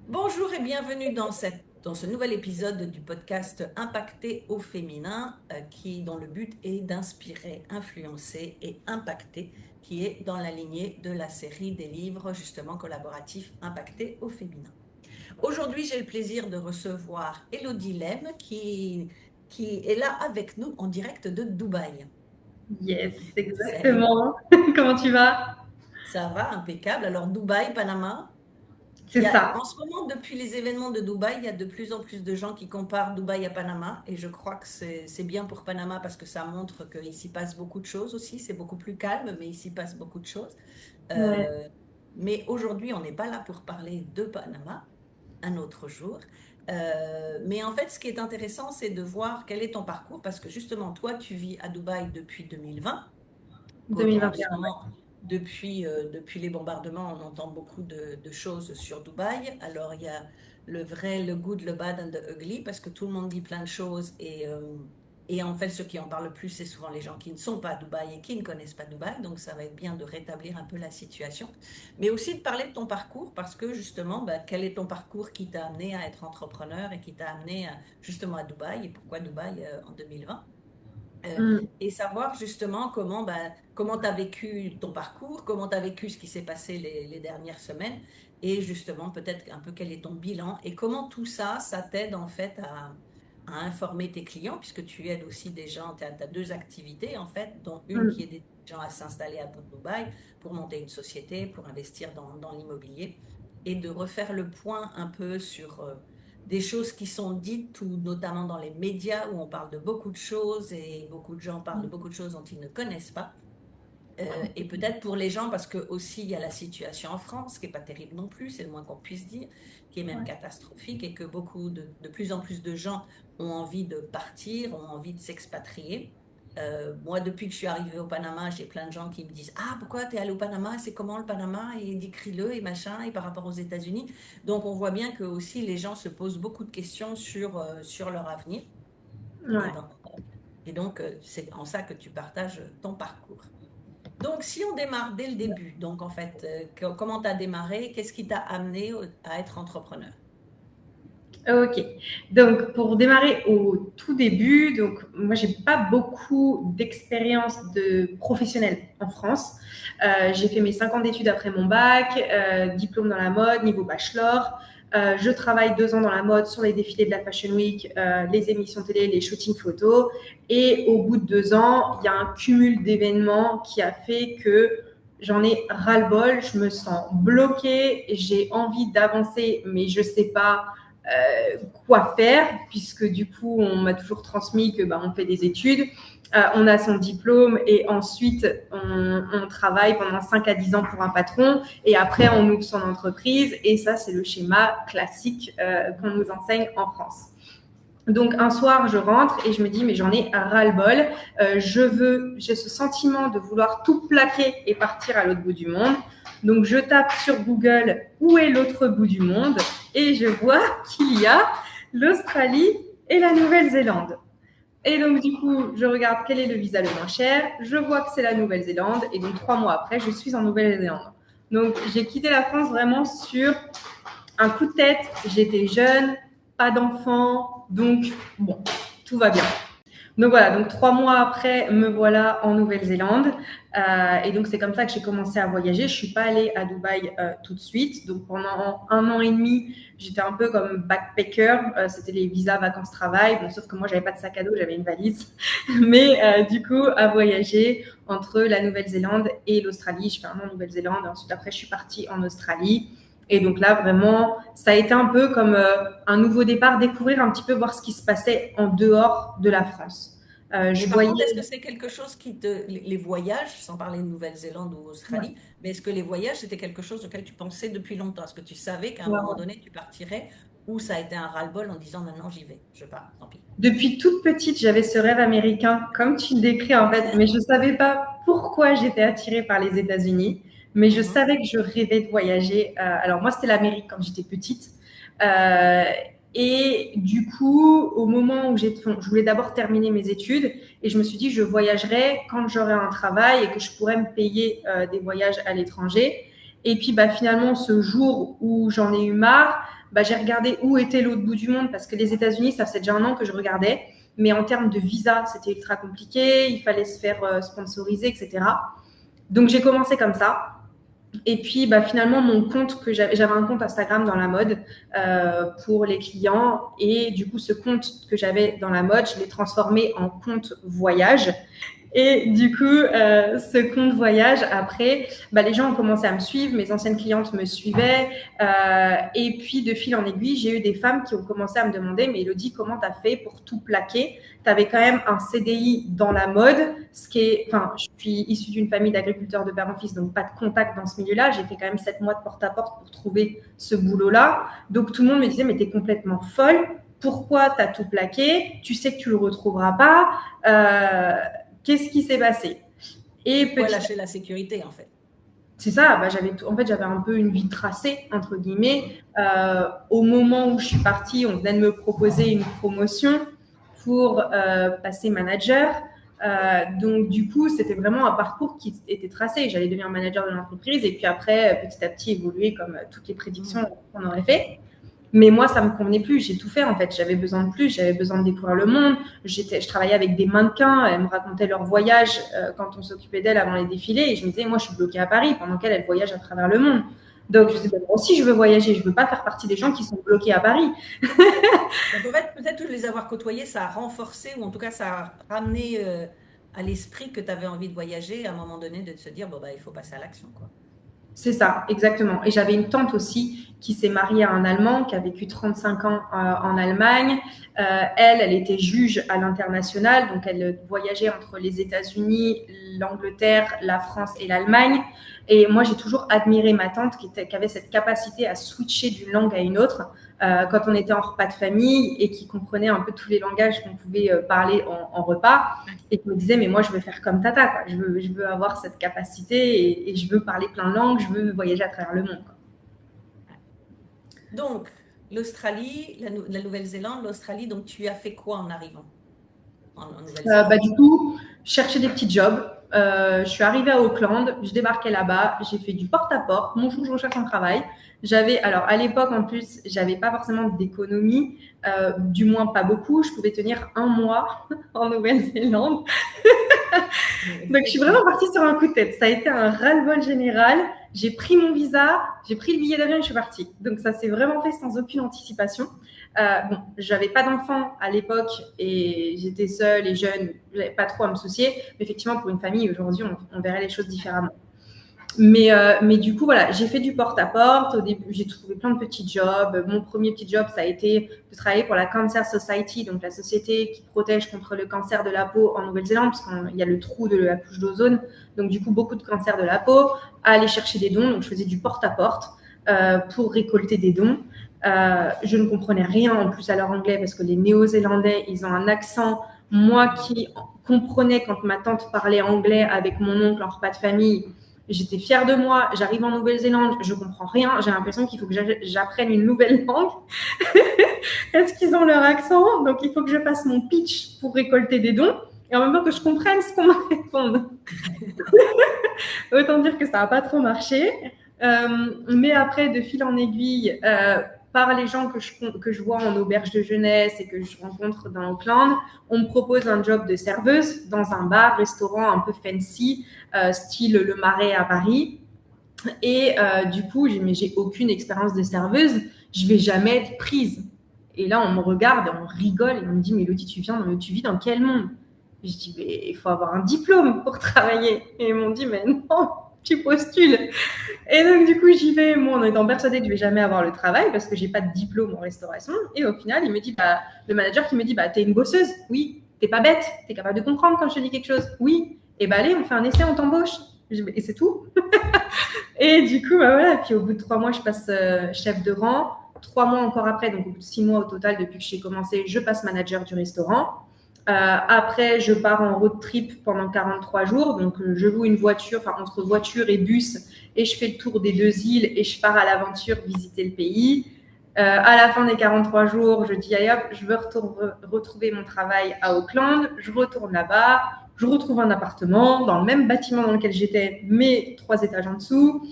Bonjour et bienvenue dans ce nouvel épisode du podcast Impacter au féminin, dont le but est d'inspirer, influencer et impacter, qui est dans la lignée de la série des livres justement collaboratifs Impacter au féminin. Aujourd'hui, j'ai le plaisir de recevoir Elodie Lem qui est là avec nous en direct de Dubaï. Yes, Salut, exactement. Comment tu vas? ça va, impeccable. Alors Dubaï, Panama. C'est ça. En ce moment, depuis les événements de Dubaï, il y a de plus en plus de gens qui comparent Dubaï à Panama. Et je crois que c'est bien pour Panama parce que ça montre qu'il s'y passe beaucoup de choses aussi. C'est beaucoup plus calme, mais il s'y passe beaucoup de choses. Ouais. Euh, mais aujourd'hui, on n'est pas là pour parler de Panama, un autre jour. Mais en fait, ce qui est intéressant, c'est de voir quel est ton parcours parce que justement, toi, tu vis à Dubaï depuis 2020. En ce 2021, ouais. moment, depuis les bombardements, on entend beaucoup de choses sur Dubaï. Alors, il y a le vrai, le good, le bad and the ugly, parce que tout le monde dit plein de choses. Et en fait, ceux qui en parlent le plus, c'est souvent les gens qui ne sont pas à Dubaï et qui ne connaissent pas Dubaï. Donc, ça va être bien de rétablir un peu la situation. Mais aussi de parler de ton parcours, parce que justement, bah, quel est ton parcours qui t'a amené à être entrepreneur et qui t'a amené justement à Dubaï et pourquoi Dubaï en 2020? Euh, Mm. et savoir justement comment tu as vécu ton parcours, comment tu as vécu ce qui s'est passé les dernières semaines, et justement peut-être un peu quel est ton bilan, et comment tout ça, ça t'aide en fait à informer tes clients, puisque tu aides aussi des gens, tu as deux activités en fait, dont une qui Mm. aide des gens à s'installer à Dubaï pour monter une société, pour investir dans l'immobilier, et de refaire le point un peu sur des choses qui sont dites, ou notamment dans les médias où on parle de beaucoup de choses et beaucoup de gens parlent de beaucoup de choses dont ils ne connaissent pas. Et peut-être pour les gens, parce que aussi il y a la situation en France, qui est pas terrible non plus, c'est le moins qu'on puisse dire, qui est même Ouais. catastrophique, et que de plus en plus de gens ont envie de partir, ont envie de s'expatrier. Moi, depuis que je suis arrivée au Panama, j'ai plein de gens qui me disent: Ah, pourquoi tu es allé au Panama? C'est comment le Panama? Et décris-le et machin, et par rapport aux États-Unis. Donc, on voit bien que aussi les gens se posent beaucoup de questions sur leur avenir. Et, Ouais. ben, c'est en ça que tu partages ton parcours. Donc, si on démarre dès le début, donc en fait, comment tu as démarré? Qu'est-ce qui t'a amené à être entrepreneur? Ok. Donc, pour démarrer au tout début, donc moi, j'ai pas beaucoup d'expérience de professionnelle en France. J'ai fait mes 5 ans d'études après mon bac, diplôme dans la mode, niveau bachelor. Je travaille 2 ans dans la mode sur les défilés de la Fashion Week, les émissions télé, les shootings photos. Et au bout de 2 ans, il y a un cumul d'événements qui a fait que j'en ai ras-le-bol. Je me sens bloquée, j'ai envie d'avancer, mais je sais pas quoi faire, puisque du coup, on m'a toujours transmis que on fait des études, on a son diplôme et ensuite on travaille pendant 5 à 10 ans pour un patron et après on ouvre son entreprise et ça c'est le schéma classique qu'on nous enseigne en France. Donc un soir, je rentre et je me dis mais j'en ai ras-le-bol. J'ai ce sentiment de vouloir tout plaquer et partir à l'autre bout du monde. Donc je tape sur Google où est l'autre bout du monde et je vois qu'il y a l'Australie et la Nouvelle-Zélande. Et donc du coup, je regarde quel est le visa le moins cher. Je vois que c'est la Nouvelle-Zélande et donc 3 mois après, je suis en Nouvelle-Zélande. Donc j'ai quitté la France vraiment sur un coup de tête. J'étais jeune, pas d'enfant, donc bon, tout va bien. Donc voilà, donc 3 mois après, me voilà en Nouvelle-Zélande. Et donc c'est comme ça que j'ai commencé à voyager. Je suis pas allée à Dubaï tout de suite. Donc pendant 1 an et demi, j'étais un peu comme backpacker. C'était les visas vacances-travail. Bon, sauf que moi, j'avais pas de sac à dos, j'avais une valise. Mais du coup, à voyager entre la Nouvelle-Zélande et l'Australie. Je fais 1 an en Nouvelle-Zélande. Ensuite, après, je suis partie en Australie. Et donc là, vraiment, ça a été un peu comme un nouveau départ, découvrir un petit peu, voir ce qui se passait en dehors de la France. Mais Je par voyais. contre, est-ce que c'est quelque chose les voyages, sans parler de Nouvelle-Zélande ou Ouais, Australie, mais est-ce que les voyages, c'était quelque chose auquel tu pensais depuis longtemps? Est-ce que tu savais qu'à un ouais, moment ouais. donné, tu partirais, ou ça a été un ras-le-bol en disant maintenant j'y vais, je pars, tant pis. Depuis toute petite, j'avais ce rêve américain, comme tu le décris en fait, mais je ne savais pas pourquoi j'étais attirée par les États-Unis, mais je Mhm. savais que je rêvais de voyager. Alors moi, c'était l'Amérique quand j'étais petite. Euh, et du coup, au moment où je voulais d'abord terminer mes études, et je me suis dit, je voyagerai quand j'aurai un travail et que je pourrais me payer des voyages à l'étranger. Et puis, finalement, ce jour où j'en ai eu marre, bah, j'ai regardé où était l'autre bout du monde parce que les États-Unis, ça faisait déjà un an que je regardais. Mais en termes de visa, c'était ultra compliqué. Il fallait se faire sponsoriser, etc. Donc, j'ai commencé comme ça. Et puis, bah, finalement, mon compte que j'avais un compte Instagram dans la mode pour les clients. Et du coup, ce compte que j'avais dans la mode, je l'ai transformé en compte voyage. Et du coup, ce compte voyage, après, bah, les gens ont commencé à me suivre, mes anciennes clientes me suivaient. Et puis, de fil en aiguille, j'ai eu des femmes qui ont commencé à me demander, mais Elodie, comment tu as fait pour tout plaquer? Tu avais quand même un CDI dans la mode, ce qui est, enfin, je suis issue d'une famille d'agriculteurs de père en fils, donc pas de contact dans ce milieu-là. J'ai fait quand même 7 mois de porte-à-porte pour trouver ce boulot-là. Donc, tout le monde me disait, mais tu es complètement folle. Pourquoi tu as tout plaqué? Tu sais que tu le retrouveras pas. Qu'est-ce qui s'est passé? Et pourquoi lâcher la sécurité, en fait? C'est ça, bah, j'avais un peu une vie tracée, entre guillemets. Au moment où je suis partie, on venait de me proposer une promotion pour passer manager. Donc, du coup, c'était vraiment un parcours qui était tracé. J'allais devenir manager de l'entreprise et puis après, petit à petit, évoluer comme toutes les prédictions qu'on aurait fait. Mais moi, ça me convenait plus. J'ai tout fait en fait. J'avais besoin de plus. J'avais besoin de découvrir le monde. Je travaillais avec des mannequins. Elles me racontaient leur voyage quand on s'occupait d'elles avant les défilés. Et je me disais, moi, je suis bloquée à Paris pendant qu'elles voyagent à travers le monde. Donc, je me disais, ben, moi aussi, je veux voyager. Je veux pas faire partie des gens qui sont bloqués à Paris. Donc, en fait, peut-être de les avoir côtoyés, ça a renforcé, ou en tout cas, ça a ramené à l'esprit que tu avais envie de voyager, à un moment donné, de se dire, bon, bah, il faut passer à l'action, quoi. C'est ça, exactement. Et j'avais une tante aussi qui s'est mariée à un Allemand, qui a vécu 35 ans en Allemagne. Elle était juge à l'international, donc elle voyageait entre les États-Unis, l'Angleterre, la France et l'Allemagne. Et moi, j'ai toujours admiré ma tante qui avait cette capacité à switcher d'une langue à une autre quand on était en repas de famille et qui comprenait un peu tous les langages qu'on pouvait parler en repas. Et qui me disait, mais moi, je veux faire comme Tata, quoi. Je veux avoir cette capacité et je veux parler plein de langues, je veux voyager à travers le monde, quoi. Donc, l'Australie, la Nouvelle-Zélande, l'Australie, donc tu as fait quoi en arrivant en Nouvelle-Zélande? Bah, du coup, je cherchais des petits jobs. Je suis arrivée à Auckland, je débarquais là-bas, j'ai fait du porte-à-porte. Bonjour, je recherche un travail. Alors à l'époque en plus, j'avais pas forcément d'économie, du moins pas beaucoup. Je pouvais tenir un mois en Nouvelle-Zélande. Donc je suis vraiment partie sur un coup de tête. Ça a été un ras-le-bol général. J'ai pris mon visa, j'ai pris le billet d'avion et je suis partie. Donc ça s'est vraiment fait sans aucune anticipation. Bon, j'avais pas d'enfants à l'époque et j'étais seule et jeune, j'avais pas trop à me soucier. Mais effectivement, pour une famille, aujourd'hui, on verrait les choses différemment. Mais du coup, voilà, j'ai fait du porte-à-porte. Au début, j'ai trouvé plein de petits jobs. Mon premier petit job, ça a été de travailler pour la Cancer Society, donc la société qui protège contre le cancer de la peau en Nouvelle-Zélande, parce qu'il y a le trou de la couche d'ozone. Donc, du coup, beaucoup de cancer de la peau. À aller chercher des dons. Donc, je faisais du porte-à-porte pour récolter des dons. Je ne comprenais rien en plus à leur anglais parce que les Néo-Zélandais, ils ont un accent. Moi qui comprenais quand ma tante parlait anglais avec mon oncle en repas de famille, j'étais fière de moi. J'arrive en Nouvelle-Zélande, je comprends rien. J'ai l'impression qu'il faut que j'apprenne une nouvelle langue. Est-ce qu'ils ont leur accent? Donc, il faut que je fasse mon pitch pour récolter des dons et en même temps que je comprenne ce qu'on me répond. Autant dire que ça n'a pas trop marché. Mais après, de fil en aiguille, par les gens que je vois en auberge de jeunesse et que je rencontre dans Auckland, on me propose un job de serveuse dans un bar, restaurant un peu fancy, style Le Marais à Paris. Et du coup, j'ai aucune expérience de serveuse, je vais jamais être prise. Et là, on me regarde, on rigole et on me dit, mais Elodie, tu vis dans quel monde? Je dis, mais il faut avoir un diplôme pour travailler. Et ils m'ont dit, mais non, tu postules. Et donc, du coup, j'y vais, moi, en étant persuadée que je vais jamais avoir le travail parce que j'ai pas de diplôme en restauration. Et au final, il me dit, bah, le manager qui me dit, bah, t'es une bosseuse? Oui. T'es pas bête? T'es capable de comprendre quand je te dis quelque chose? Oui. Et bah, allez, on fait un essai, on t'embauche. Et c'est tout. Et du coup, bah, voilà. Et puis, au bout de 3 mois, je passe chef de rang. 3 mois encore après, donc au bout de 6 mois au total depuis que j'ai commencé, je passe manager du restaurant. Après, je pars en road trip pendant 43 jours. Donc, je loue une voiture, enfin, entre voiture et bus, et je fais le tour des 2 îles et je pars à l'aventure visiter le pays. À la fin des 43 jours, je dis, allez hop, je veux retrouver mon travail à Auckland. Je retourne là-bas. Je retrouve un appartement dans le même bâtiment dans lequel j'étais, mais 3 étages en dessous.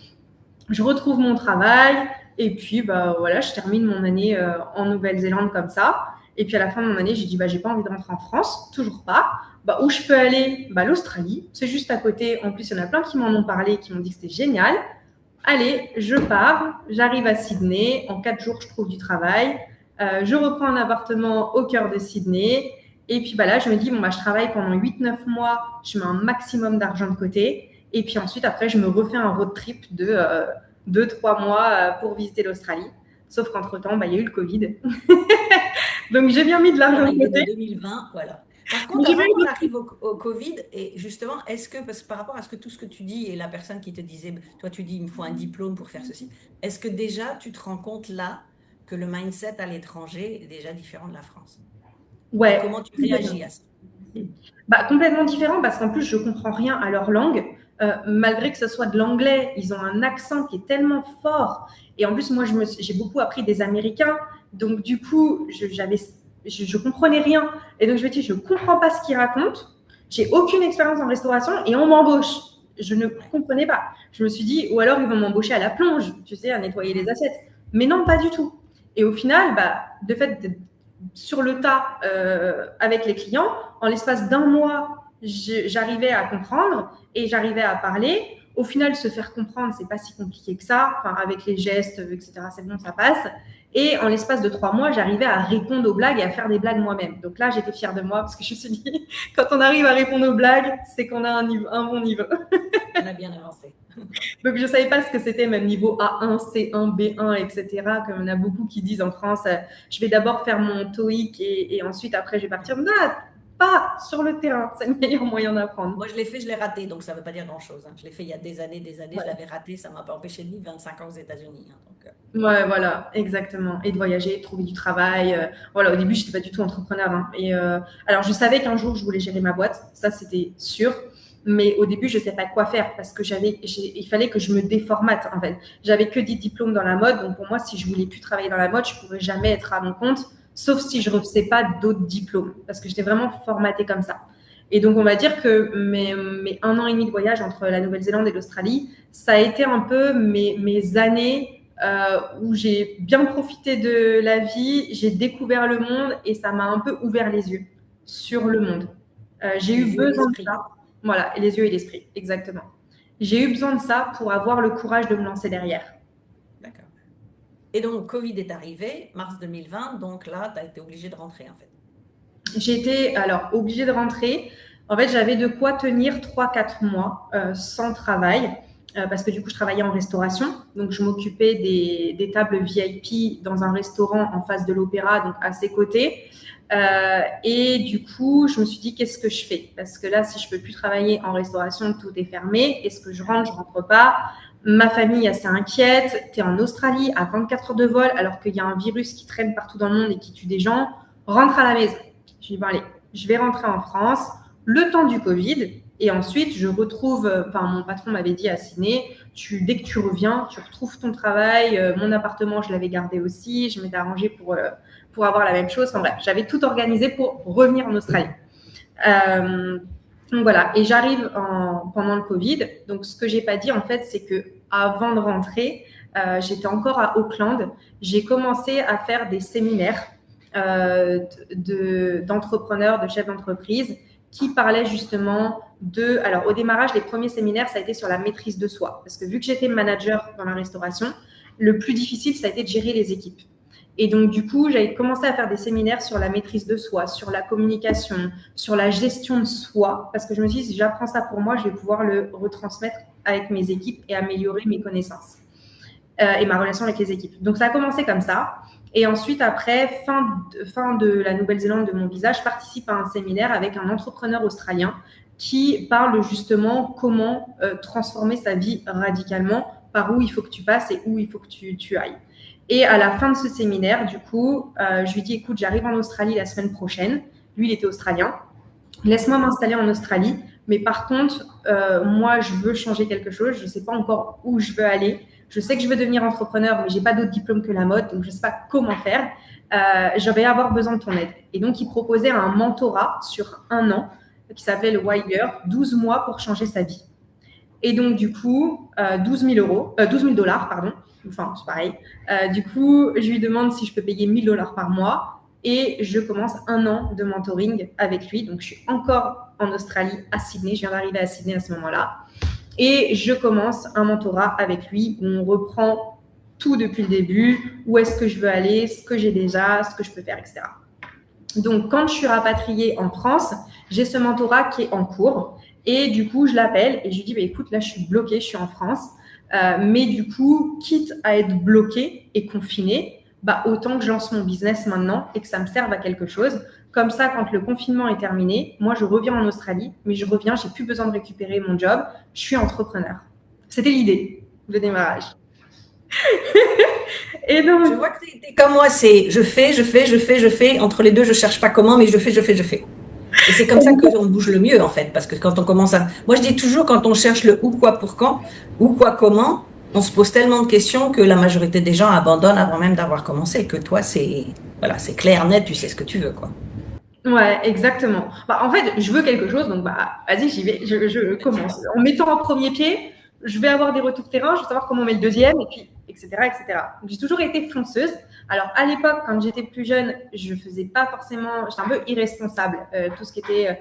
Je retrouve mon travail. Et puis, bah, voilà, je termine mon année en Nouvelle-Zélande comme ça. Et puis, à la fin de mon année, j'ai dit, bah, j'ai pas envie de rentrer en France, toujours pas. Bah, où je peux aller? Bah, l'Australie, c'est juste à côté. En plus, il y en a plein qui m'en ont parlé, qui m'ont dit que c'était génial. Allez, je pars, j'arrive à Sydney. En 4 jours, je trouve du travail. Je reprends un appartement au cœur de Sydney. Et puis bah là, je me dis, bon, bah, je travaille pendant 8-9 mois, je mets un maximum d'argent de côté. Et puis ensuite, après, je me refais un road trip de 2-3 mois pour visiter l'Australie. Sauf qu'entre-temps, bah, il y a eu le Covid. Donc, j'ai bien mis de Qui est l'argent de arrivé de côté. 2020, voilà. Par Mais contre, j'ai avant bien qu'on eu arrive au Covid, et justement, est-ce que, parce que par rapport à tout ce que tu dis et la personne qui te disait, toi tu dis, il me faut un diplôme pour faire ceci, est-ce que déjà tu te rends compte là que le mindset à l'étranger est déjà différent de la France? Et Ouais, comment tu réagis à ça? bah, complètement différent parce qu'en plus, je comprends rien à leur langue. Malgré que ce soit de l'anglais, ils ont un accent qui est tellement fort. Et en plus, moi, j'ai beaucoup appris des Américains. Donc, du coup, je comprenais rien. Et donc, je me dis, je comprends pas ce qu'ils racontent. J'ai aucune expérience en restauration et on m'embauche. Je ne Ouais. comprenais pas. Je me suis dit, ou alors ils vont m'embaucher à la plonge, tu sais, à nettoyer les Mhm. assiettes. Mais non, pas du tout. Et au final, bah, de fait, sur le tas avec les clients, en l'espace d'un mois, j'arrivais à comprendre et j'arrivais à parler. Au final, se faire comprendre, c'est pas si compliqué que ça. Enfin, avec les gestes, etc., c'est bon, ça passe. Et en l'espace de 3 mois, j'arrivais à répondre aux blagues et à faire des blagues moi-même. Donc là, j'étais fière de moi parce que je me suis dit, quand on arrive à répondre aux blagues, c'est qu'on a un bon niveau. On a bien avancé. Donc je ne savais pas ce que c'était, même niveau A1, C1, B1, etc. Comme on a beaucoup qui disent en France, je vais d'abord faire mon TOEIC et ensuite, après, je vais partir. Non, pas sur le terrain. C'est le meilleur moyen d'apprendre. Moi, je l'ai fait, je l'ai raté, donc ça ne veut pas dire grand-chose, hein. Je l'ai fait il y a des années, je Ouais. l'avais raté, ça ne m'a pas empêché de vivre 25 ans aux États-Unis, hein, donc, Ouais, voilà, exactement. Et de voyager, de trouver du travail. Voilà, au début, je n'étais pas du tout entrepreneur, hein. Et alors, je savais qu'un jour, je voulais gérer ma boîte. Ça, c'était sûr. Mais au début, je ne savais pas quoi faire parce que il fallait que je me déformate, en fait. J'avais que des diplômes dans la mode. Donc, pour moi, si je voulais plus travailler dans la mode, je ne pourrais jamais être à mon compte, sauf si je ne refaisais pas d'autres diplômes parce que j'étais vraiment formatée comme ça. Et donc, on va dire que mes 1 an et demi de voyage entre la Nouvelle-Zélande et l'Australie, ça a été un peu mes années où j'ai bien profité de la vie, j'ai découvert le monde et ça m'a un peu ouvert les yeux sur le monde. J'ai eu les yeux et besoin de l'esprit. ça. Voilà, et les yeux et l'esprit, exactement. J'ai eu besoin de ça pour avoir le courage de me lancer derrière. D'accord. Et donc, Covid est arrivé, mars 2020, donc là, tu as été obligé de rentrer, en fait. J'étais alors obligée de rentrer. En fait, j'avais de quoi tenir 3-4 mois sans travail. Parce que du coup, je travaillais en restauration. Donc, je m'occupais des tables VIP dans un restaurant en face de l'opéra, donc à ses côtés. Et du coup, je me suis dit, qu'est-ce que je fais? Parce que là, si je peux plus travailler en restauration, tout est fermé. Est-ce que je rentre, je rentre pas? Ma famille est assez inquiète. Tu es en Australie à 24 heures de vol alors qu'il y a un virus qui traîne partout dans le monde et qui tue des gens. Rentre à la maison. Je dis, bon, allez, je vais rentrer en France le temps du Covid. Et ensuite, je retrouve, enfin, mon patron m'avait dit à Sydney, dès que tu reviens, tu retrouves ton travail. Mon appartement, je l'avais gardé aussi. Je m'étais arrangée pour avoir la même chose. Enfin bref, j'avais tout organisé pour revenir en Australie. Euh, donc voilà, et j'arrive pendant le Covid. Donc ce que j'ai pas dit en fait, c'est que avant de rentrer, j'étais encore à Auckland. J'ai commencé à faire des séminaires d'entrepreneurs, de chefs d'entreprise qui parlaient justement de. Alors au démarrage, les premiers séminaires, ça a été sur la maîtrise de soi, parce que vu que j'étais manager dans la restauration, le plus difficile, ça a été de gérer les équipes. Et donc, du coup, j'avais commencé à faire des séminaires sur la maîtrise de soi, sur la communication, sur la gestion de soi, parce que je me suis dit, si j'apprends ça pour moi, je vais pouvoir le retransmettre avec mes équipes et améliorer mes connaissances et ma relation avec les équipes. Donc, ça a commencé comme ça. Et ensuite, après, fin de la Nouvelle-Zélande de mon visa, je participe à un séminaire avec un entrepreneur australien qui parle justement comment transformer sa vie radicalement, par où il faut que tu passes et où il faut que tu ailles. Et à la fin de ce séminaire, du coup, je lui dis, écoute, j'arrive en Australie la semaine prochaine. Lui, il était australien. Laisse-moi m'installer en Australie. Mais par contre, moi, je veux changer quelque chose. Je ne sais pas encore où je veux aller. Je sais que je veux devenir entrepreneur, mais je n'ai pas d'autre diplôme que la mode, donc je ne sais pas comment faire. Je vais avoir besoin de ton aide. Et donc, il proposait un mentorat sur 1 an qui s'appelait le Wire, 12 mois pour changer sa vie. Et donc, du coup, 12 000 euros, 12 000 dollars, pardon. Enfin, c'est pareil. Du coup, je lui demande si je peux payer 1 000 dollars par mois et je commence 1 an de mentoring avec lui. Donc, je suis encore en Australie, à Sydney. Je viens d'arriver à Sydney à ce moment-là. Et je commence un mentorat avec lui où on reprend tout depuis le début, où est-ce que je veux aller, ce que j'ai déjà, ce que je peux faire, etc. Donc, quand je suis rapatriée en France, j'ai ce mentorat qui est en cours. Et du coup, je l'appelle et je lui dis, bah, écoute, là, je suis bloquée, je suis en France. Mais du coup, quitte à être bloquée et confinée, bah, autant que je lance mon business maintenant et que ça me serve à quelque chose. Comme ça, quand le confinement est terminé, moi, je reviens en Australie, mais je reviens, j'ai plus besoin de récupérer mon job. Je suis entrepreneur. C'était l'idée de démarrage. Et Je donc, vois que t'es comme moi, c'est je fais, je fais, je fais, je fais. Entre les deux, je cherche pas comment, mais je fais, je fais, je fais. Et c'est comme ça qu'on bouge le mieux, en fait. Parce que quand on commence à... Moi, je dis toujours, quand on cherche le où, quoi, pour quand, où, quoi, comment, on se pose tellement de questions que la majorité des gens abandonnent avant même d'avoir commencé. Que toi, c'est... Voilà, c'est clair, net, tu sais ce que tu veux, quoi. ouais, exactement. Bah, en fait, je veux quelque chose, donc bah, vas-y, j'y vais. Je commence. En mettant un premier pied, je vais avoir des retours terrain, je vais savoir comment on met le deuxième, et puis, etc., etc. Donc, j'ai toujours été fonceuse. Alors, à l'époque, quand j'étais plus jeune, je faisais pas forcément, j'étais un peu irresponsable. Tout ce qui était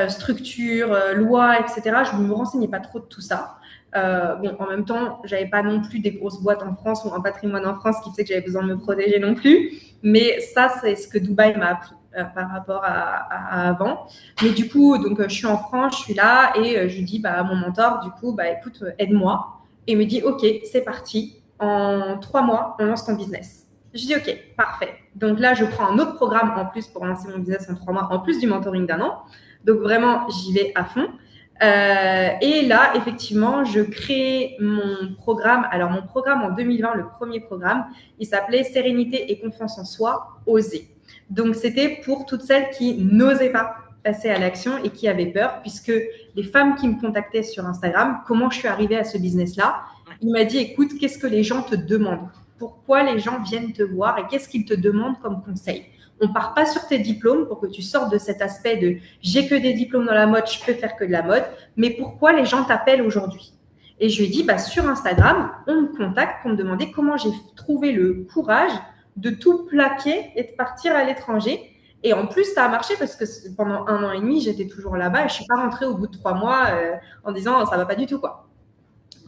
structure, loi, etc. Je ne me renseignais pas trop de tout ça. Bon, en même temps, j'avais pas non plus des grosses boîtes en France ou un patrimoine en France qui faisait que j'avais besoin de me protéger non plus. Mais ça, c'est ce que Dubaï m'a appris par rapport à avant. Mais du coup, donc je suis en France, je suis là et je lui dis bah, à mon mentor, du coup, bah écoute, aide-moi. Et il me dit ok, c'est parti. En 3 mois, on lance ton business. Je dis ok, parfait. Donc là, je prends un autre programme en plus pour lancer mon business en 3 mois, en plus du mentoring d'1 an. Donc vraiment, j'y vais à fond. Et là, effectivement, je crée mon programme. Alors, mon programme en 2020, le premier programme, il s'appelait Sérénité et confiance en soi, oser. Donc, c'était pour toutes celles qui n'osaient pas passer à l'action et qui avaient peur, puisque les femmes qui me contactaient sur Instagram, comment je suis arrivée à ce business-là, il m'a dit, écoute, qu'est-ce que les gens te demandent? Pourquoi les gens viennent te voir et qu'est-ce qu'ils te demandent comme conseil? On part pas sur tes diplômes pour que tu sortes de cet aspect de j'ai que des diplômes dans la mode, je peux faire que de la mode, mais pourquoi les gens t'appellent aujourd'hui? Et je lui ai dit, bah, sur Instagram, on me contacte pour me demander comment j'ai trouvé le courage de tout plaquer et de partir à l'étranger. Et en plus, ça a marché parce que pendant 1 an et demi, j'étais toujours là-bas et je suis pas rentrée au bout de 3 mois en disant ça va pas du tout, quoi.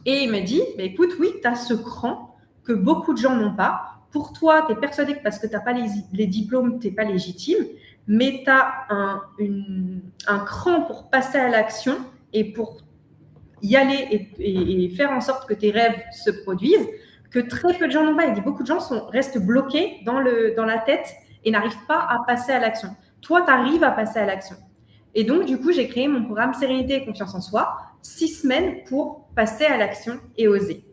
Et il m'a dit, bah, écoute, oui, tu as ce cran que beaucoup de gens n'ont pas. Pour toi, tu es persuadé que parce que tu n'as pas les diplômes, tu n'es pas légitime, mais tu as un cran pour passer à l'action et pour y aller et faire en sorte que tes rêves se produisent, que très peu de gens n'ont pas. Il dit, beaucoup de gens restent bloqués dans la tête et n'arrivent pas à passer à l'action. Toi, tu arrives à passer à l'action. Et donc, du coup, j'ai créé mon programme Sérénité et confiance en soi, 6 semaines pour passer à l'action et oser.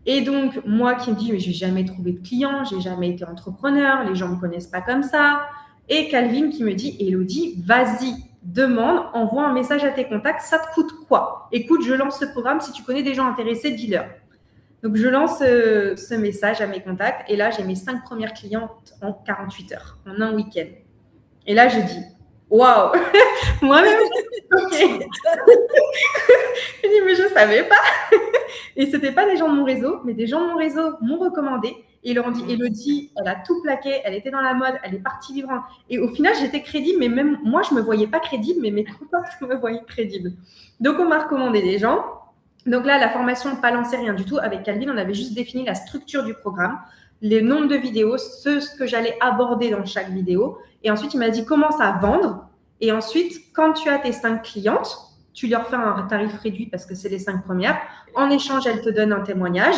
Et donc, moi qui me dis, mais je n'ai jamais trouvé de clients, j'ai jamais été entrepreneur, les gens ne me connaissent pas comme ça. Et Calvin qui me dit, Elodie, vas-y, demande, envoie un message à tes contacts, ça te coûte quoi? Écoute, je lance ce programme, si tu connais des gens intéressés, dis-leur. Donc, je lance ce message à mes contacts et là, j'ai mes 5 premières clientes en 48 heures, en un week-end. Et là, je dis, waouh, moi-même, ok. Je dis, mais je ne savais pas. Et ce n'étaient pas des gens de mon réseau, mais des gens de mon réseau m'ont recommandé. Et ils leur ont dit, Elodie, elle a tout plaqué, elle était dans la mode, elle est partie vivre. Et au final, j'étais crédible, mais même moi, je ne me voyais pas crédible, mais mes contacts me voyaient crédible. Donc, on m'a recommandé des gens. Donc là, la formation, pas lancée, rien du tout. Avec Calvin, on avait juste défini la structure du programme, les nombres de vidéos, ce que j'allais aborder dans chaque vidéo. Et ensuite, il m'a dit, commence à vendre. Et ensuite, quand tu as tes 5 clientes, tu leur fais un tarif réduit parce que c'est les 5 premières. En échange, elles te donnent un témoignage.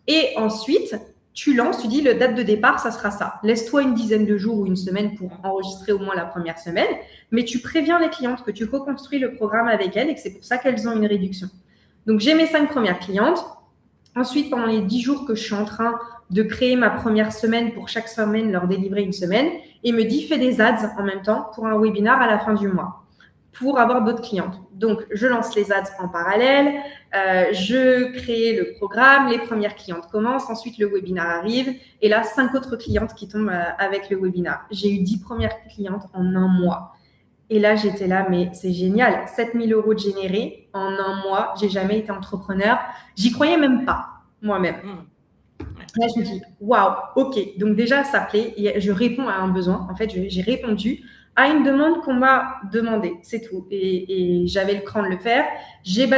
Et ensuite, tu lances, tu dis, le date de départ, ça sera ça. Laisse-toi une dizaine de jours ou une semaine pour enregistrer au moins la première semaine. Mais tu préviens les clientes que tu reconstruis le programme avec elles et que c'est pour ça qu'elles ont une réduction. Donc, j'ai mes 5 premières clientes. Ensuite, pendant les 10 jours que je suis en train de créer ma première semaine pour chaque semaine, leur délivrer une semaine, et me dit, fais des ads en même temps pour un webinar à la fin du mois pour avoir d'autres clientes. Donc, je lance les ads en parallèle, je crée le programme, les premières clientes commencent, ensuite le webinar arrive, et là, 5 autres clientes qui tombent avec le webinar. J'ai eu 10 premières clientes en un mois. Et là, j'étais là, mais c'est génial. 7 000 € de générés en un mois. J'ai jamais été entrepreneur. J'y croyais même pas, moi-même. Ouais. Là, je me dis, waouh, ok. Donc déjà, ça plaît. Et je réponds à un besoin. En fait, j'ai répondu à une demande qu'on m'a demandée. C'est tout. Et j'avais le cran de le faire. J'ai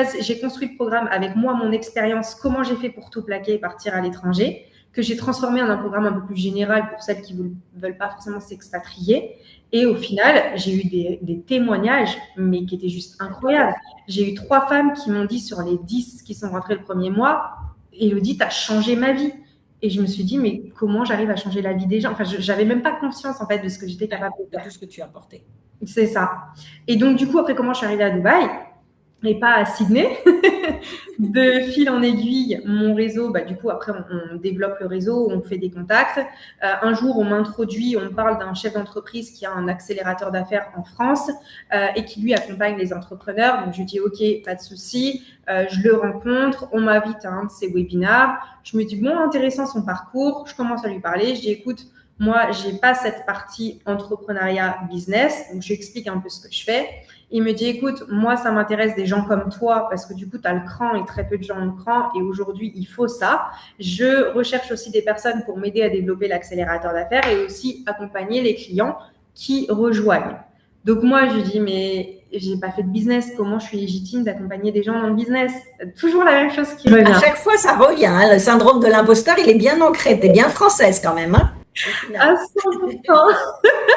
construit le programme avec moi, mon expérience, comment j'ai fait pour tout plaquer et partir à l'étranger, que j'ai transformé en un programme un peu plus général pour celles qui ne veulent pas forcément s'expatrier. Et au final, j'ai eu des témoignages, mais qui étaient juste incroyables. J'ai eu 3 femmes qui m'ont dit sur les 10 qui sont rentrées le premier mois, Élodie, tu as changé ma vie. Et je me suis dit, mais comment j'arrive à changer la vie des gens? Enfin, j'avais même pas conscience, en fait, de ce que j'étais capable de De faire. tout ce que tu as apporté. C'est ça. Et donc, du coup, après, comment je suis arrivée à Dubaï et pas à Sydney? De fil en aiguille, mon réseau, du coup, après, on développe le réseau, on fait des contacts. Un jour, on m'introduit, on me parle d'un chef d'entreprise qui a un accélérateur d'affaires en France et qui, lui, accompagne les entrepreneurs. Donc, je dis, OK, pas de souci. Je le rencontre, on m'invite à un de ses webinars. Je me dis, bon, intéressant son parcours. Je commence à lui parler. Je dis, écoute, moi, j'ai pas cette partie entrepreneuriat business. Donc, je lui explique un peu ce que je fais. Il me dit, écoute, moi, ça m'intéresse des gens comme toi parce que du coup, tu as le cran et très peu de gens ont le cran et aujourd'hui, il faut ça. Je recherche aussi des personnes pour m'aider à développer l'accélérateur d'affaires et aussi accompagner les clients qui rejoignent. Donc moi, je lui dis, mais j'ai pas fait de business. Comment je suis légitime d'accompagner des gens dans le business? Toujours la même chose qui revient. À chaque fois, ça revient. Hein. Le syndrome de l'imposteur, il est bien ancré. Tu es bien française quand même. Hein, au À final. 100%.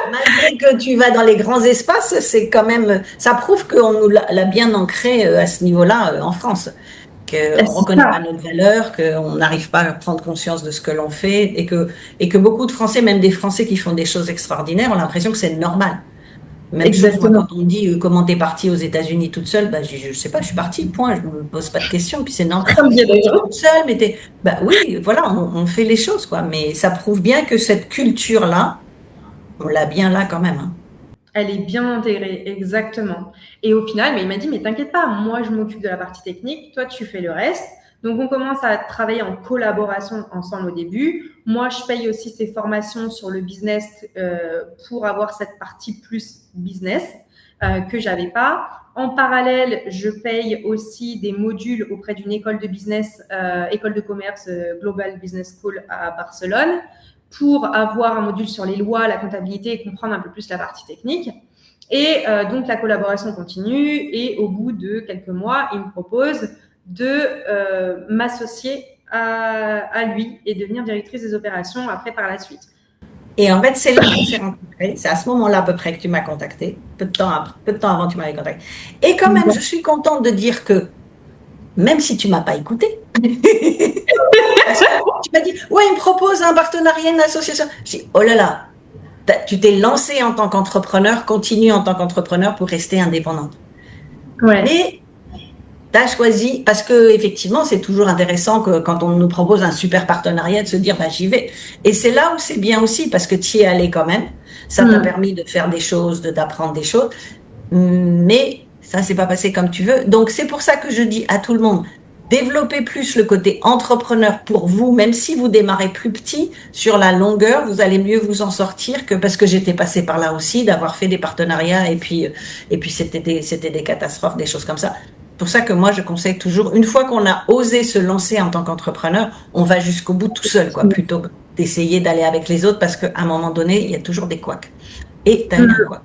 Malgré que tu vas dans les grands espaces, c'est quand même, ça prouve qu'on nous l'a bien ancré à ce niveau-là en France, qu'on ne reconnaît pas notre valeur, qu'on n'arrive pas à prendre conscience de ce que l'on fait et que beaucoup de Français, même des Français qui font des choses extraordinaires, ont l'impression que c'est normal. Même chose, moi, Exactement. quand on me dit comment t'es partie aux États-Unis toute seule, je sais pas, je suis partie, point, je me pose pas de questions, puis c'est normal. Comme bien Partie d'ailleurs. toute seule, mais oui, voilà, on fait les choses, quoi. Mais ça prouve bien que cette culture-là, on l'a bien là quand même. Hein. Elle est bien intégrée, exactement. Et au final, mais il m'a dit, mais t'inquiète pas, moi je m'occupe de la partie technique, toi tu fais le reste. Donc on commence à travailler en collaboration ensemble au début. Moi, je paye aussi ces formations sur le business pour avoir cette partie plus business que j'avais pas. En parallèle, je paye aussi des modules auprès d'une école de business, école de commerce Global Business School à Barcelone, pour avoir un module sur les lois, la comptabilité et comprendre un peu plus la partie technique. Et donc, la collaboration continue. Et au bout de quelques mois, il me propose de m'associer à lui et devenir directrice des opérations après par la suite. Et en fait, c'est là qu'on s'est rencontrés. C'est à ce moment-là à peu près que tu m'as contacté. Peu de temps avant, tu m'avais contacté. Et quand même, je suis contente de dire que même si tu m'as pas écouté, parce que tu m'as dit, ouais, il me propose un partenariat, une association. J'ai dit, oh là là, tu t'es lancée en tant qu'entrepreneur, continue en tant qu'entrepreneur pour rester indépendante. Ouais. Mais tu as choisi, parce que effectivement, c'est toujours intéressant que quand on nous propose un super partenariat de se dire, bah, j'y vais. Et c'est là où c'est bien aussi, parce que tu y es allé quand même. Ça t'a permis de faire des choses, d'apprendre des choses. Mais ça s'est pas passé comme tu veux. Donc, c'est pour ça que je dis à tout le monde, développez plus le côté entrepreneur pour vous, même si vous démarrez plus petit, sur la longueur, vous allez mieux vous en sortir que parce que j'étais passée par là aussi, d'avoir fait des partenariats et puis c'était des catastrophes, des choses comme ça. Pour ça que moi, je conseille toujours, une fois qu'on a osé se lancer en tant qu'entrepreneur, on va jusqu'au bout tout seul, quoi, plutôt que d'essayer d'aller avec les autres parce qu'à un moment donné, il y a toujours des couacs. Et tu as eu un couac.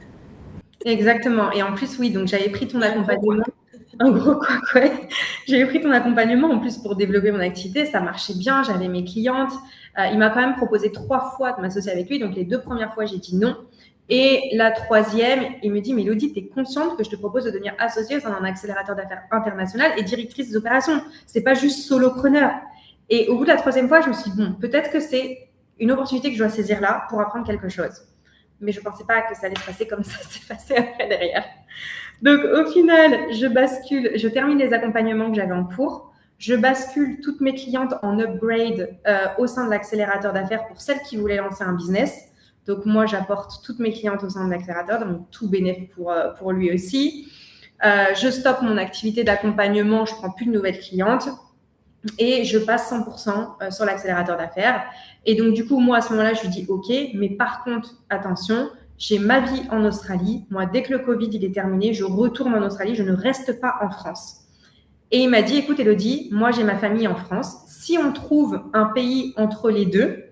Exactement. Et en plus, oui, donc j'avais pris ton accompagnement. Un gros quoi, ouais. J'avais pris ton accompagnement en plus pour développer mon activité. Ça marchait bien, j'avais mes clientes. Il m'a quand même proposé 3 fois de m'associer avec lui. Donc, les 2 premières fois, j'ai dit non. Et la troisième, il me dit, Mélodie, tu es consciente que je te propose de devenir associée dans un accélérateur d'affaires international et directrice des opérations. C'est pas juste solopreneur. Et au bout de la troisième fois, je me suis dit, bon, peut-être que c'est une opportunité que je dois saisir là pour apprendre quelque chose. Mais je ne pensais pas que ça allait se passer comme ça s'est passé après derrière. Donc, au final, je termine les accompagnements que j'avais en cours. Je bascule toutes mes clientes en upgrade au sein de l'accélérateur d'affaires pour celles qui voulaient lancer un business. Donc, moi, j'apporte toutes mes clientes au sein de l'accélérateur, donc tout bénéfice pour lui aussi. Je stoppe mon activité d'accompagnement, je ne prends plus de nouvelles clientes et je passe 100% sur l'accélérateur d'affaires. Et donc, du coup, moi, à ce moment-là, je lui dis OK, mais par contre, attention, j'ai ma vie en Australie. Moi, dès que le Covid il est terminé, je retourne en Australie, je ne reste pas en France. Et il m'a dit, écoute Elodie, moi j'ai ma famille en France. Si on trouve un pays entre les deux,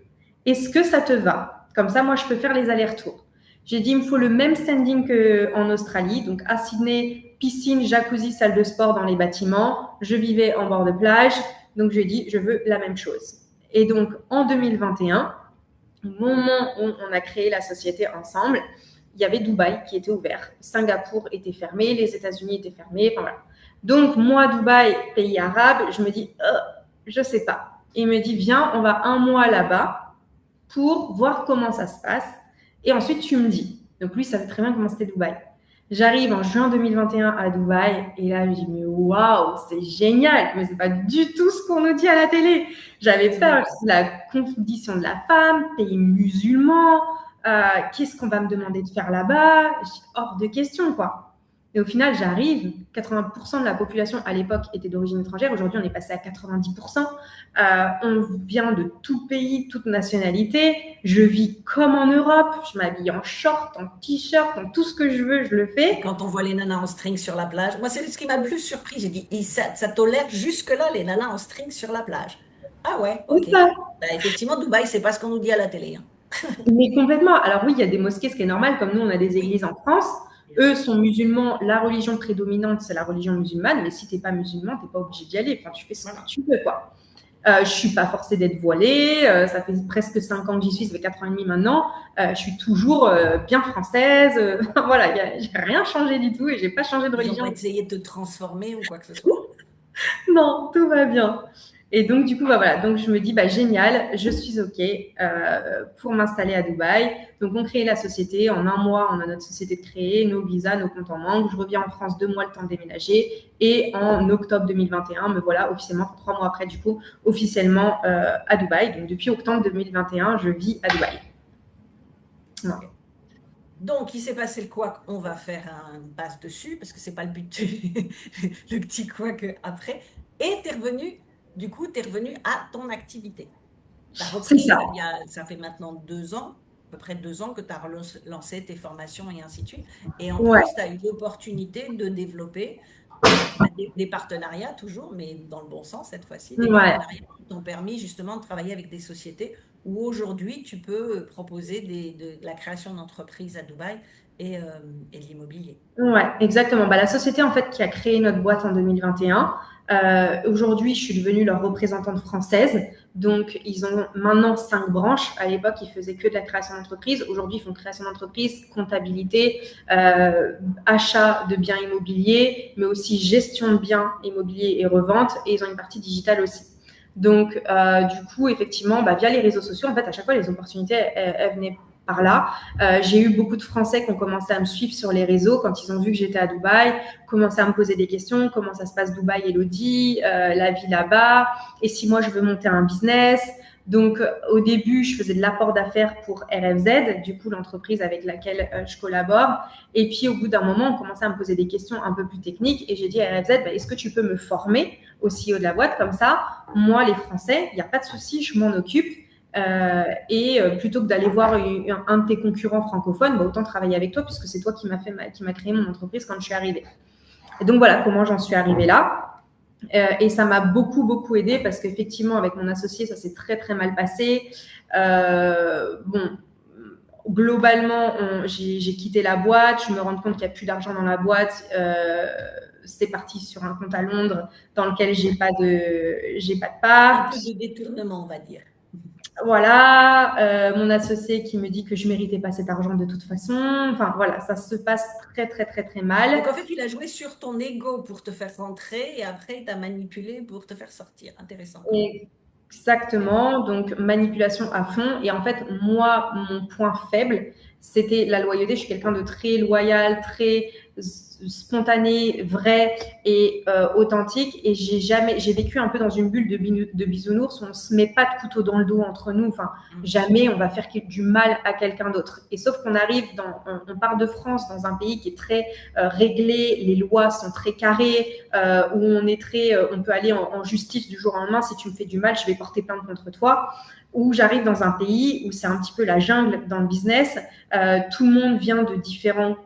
est-ce que ça te va? Comme ça, moi, je peux faire les allers-retours. J'ai dit, il me faut le même standing qu'en Australie. Donc, à Sydney, piscine, jacuzzi, salle de sport dans les bâtiments. Je vivais en bord de plage. Donc, je lui ai dit, je veux la même chose. Et donc, en 2021, au moment où on a créé la société ensemble, il y avait Dubaï qui était ouvert. Singapour était fermé, les États-Unis étaient fermés. Enfin, voilà. Donc, moi, Dubaï, pays arabe, je me dis, je sais pas. Il me dit, viens, on va un mois là-bas pour voir comment ça se passe. Et ensuite, tu me dis. Donc, lui, il savait très bien comment c'était Dubaï. J'arrive en juin 2021 à Dubaï et là, je dis, mais waouh, c'est génial. Mais c'est pas du tout ce qu'on nous dit à la télé. J'avais peur de la condition de la femme, pays musulman. Qu'est-ce qu'on va me demander de faire là-bas? Hors de question, quoi. Et au final, j'arrive, 80% de la population à l'époque était d'origine étrangère. Aujourd'hui, on est passé à 90%. On vient de tout pays, toute nationalité. Je vis comme en Europe. Je m'habille en short, en t-shirt, en tout ce que je veux, je le fais. Et quand on voit les nanas en string sur la plage, moi, c'est ce qui m'a le plus surpris. J'ai dit, ça tolère jusque-là les nanas en string sur la plage. Ah ouais, ok. C'est ça. Bah, effectivement, Dubaï, c'est pas ce qu'on nous dit à la télé, hein. Mais complètement. Alors oui, il y a des mosquées, ce qui est normal, comme nous, on a des Oui, églises en France. bien Eux sûr. sont musulmans. La religion prédominante, c'est la religion musulmane. Mais si tu n'es pas musulman, tu n'es pas obligé d'y aller. Enfin, tu fais ce que Voilà. tu veux, quoi. Je suis pas forcée d'être voilée. Ça fait presque 5 ans que j'y suis, ça fait 4 ans et demi maintenant. Je suis toujours bien française. Voilà, j'ai rien changé du tout et j'ai pas changé de Ils n'ont pas religion. essayé de te transformer ou quoi que ce soit. Non, tout va bien. Et donc, du coup, bah, voilà. Donc, je me dis, bah, génial, je suis OK pour m'installer à Dubaï. Donc, on crée la société. En un mois, on a notre société de créer, nos visas, nos comptes en banque. Je reviens en France 2 mois le temps de déménager. Et en octobre 2021, me voilà officiellement, 3 mois après, du coup, officiellement à Dubaï. Donc, depuis octobre 2021, je vis à Dubaï. Voilà. Donc, il s'est passé le couac, on va faire un passe dessus, parce que c'est pas le but le petit couac après. Et tu es revenu à ton activité. Tu as C'est repris, ça. ça fait maintenant 2 ans, à peu près 2 ans que tu as lancé tes formations et ainsi de suite. Et en Ouais. plus, tu as eu l'opportunité de développer des partenariats toujours, mais dans le bon sens cette fois-ci, des Ouais. partenariats qui t'ont permis justement de travailler avec des sociétés où aujourd'hui tu peux proposer de la création d'entreprises à Dubaï et de l'immobilier. Ouais, exactement. Bah, la société en fait qui a créé notre boîte en 2021, aujourd'hui je suis devenue leur représentante française. Donc ils ont maintenant 5 branches. À l'époque ils faisaient que de la création d'entreprise. Aujourd'hui ils font création d'entreprise, comptabilité, achat de biens immobiliers, mais aussi gestion de biens immobiliers et revente. Et ils ont une partie digitale aussi. Donc du coup effectivement, bah, via les réseaux sociaux, en fait à chaque fois les opportunités elles venaient par là. J'ai eu beaucoup de Français qui ont commencé à me suivre sur les réseaux quand ils ont vu que j'étais à Dubaï, commencé à me poser des questions, comment ça se passe Dubaï, Elodie, la vie là-bas, et si moi je veux monter un business. Donc au début, je faisais de l'apport d'affaires pour RFZ, du coup l'entreprise avec laquelle je collabore. Et puis au bout d'un moment, on commençait à me poser des questions un peu plus techniques et j'ai dit à RFZ, bah, est-ce que tu peux me former au CEO de la boîte? Comme ça, moi les Français, il n'y a pas de souci, je m'en occupe. Et plutôt que d'aller voir un de tes concurrents francophones, bah, autant travailler avec toi puisque c'est toi qui m'a créé mon entreprise quand je suis arrivée. Et donc voilà comment j'en suis arrivée là. Et ça m'a beaucoup, beaucoup aidé parce qu'effectivement, avec mon associé, ça s'est très, très mal passé. Bon, globalement, j'ai quitté la boîte. Je me rends compte qu'il n'y a plus d'argent dans la boîte. C'est parti sur un compte à Londres dans lequel j'ai pas de Un part. peu de détournement, on va dire. Voilà, mon associé qui me dit que je méritais pas cet argent de toute façon. Enfin voilà, ça se passe très très très très mal. Donc en fait, il a joué sur ton ego pour te faire rentrer et après il t'a manipulé pour te faire sortir. Intéressant. Exactement, donc manipulation à fond. Et en fait, moi, mon point faible, c'était la loyauté. Je suis quelqu'un de très loyal, très spontané, vrai et authentique. Et j'ai vécu un peu dans une bulle de bisounours où on se met pas de couteau dans le dos entre nous. Enfin, jamais on va faire du mal à quelqu'un d'autre. Et sauf qu'on arrive on part de France dans un pays qui est très réglé, les lois sont très carrées, où on peut aller en justice du jour au lendemain. Si tu me fais du mal, je vais porter plainte contre toi. où j'arrive dans un pays où c'est un petit peu la jungle dans le business. Tout le monde vient de différents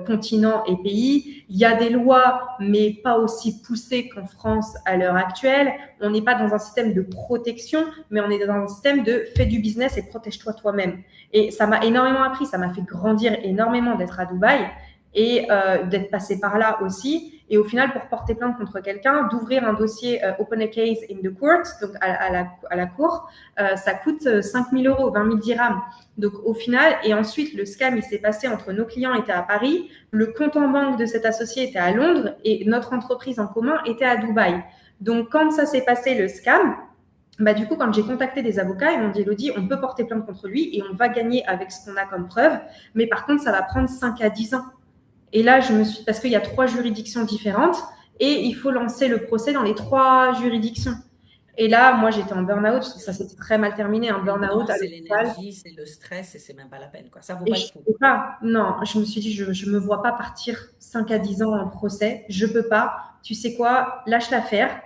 continents et pays. Il y a des lois, mais pas aussi poussées qu'en France à l'heure actuelle. On n'est pas dans un système de protection, mais on est dans un système de fais du business et protège-toi toi-même. Et ça m'a énormément appris, ça m'a fait grandir énormément d'être à Dubaï et d'être passé par là aussi. Et au final, pour porter plainte contre quelqu'un, d'ouvrir un dossier open a case in the court, donc à la cour, ça coûte 5 000 euros, 20 000 dirhams. Donc au final, et ensuite le scam, il s'est passé entre nos clients étaient à Paris, le compte en banque de cet associé était à Londres et notre entreprise en commun était à Dubaï. Donc quand ça s'est passé, le scam, bah, du coup, quand j'ai contacté des avocats, ils m'ont dit, Elodie, on peut porter plainte contre lui et on va gagner avec ce qu'on a comme preuve, mais par contre, ça va prendre 5 à 10 ans. Et là, parce qu'il y a 3 juridictions différentes et il faut lancer le procès dans les 3 juridictions. Et là, moi, j'étais en burn-out, ça s'était très mal terminé, un burn-out à C'est l'hôpital. l'énergie, c'est le stress et c'est même pas la peine, quoi. Ça vaut Et pas je le coup. ne peux pas, non, je me suis dit, je ne me vois pas partir 5 à 10 ans en procès, je ne peux pas. Tu sais quoi, lâche l'affaire,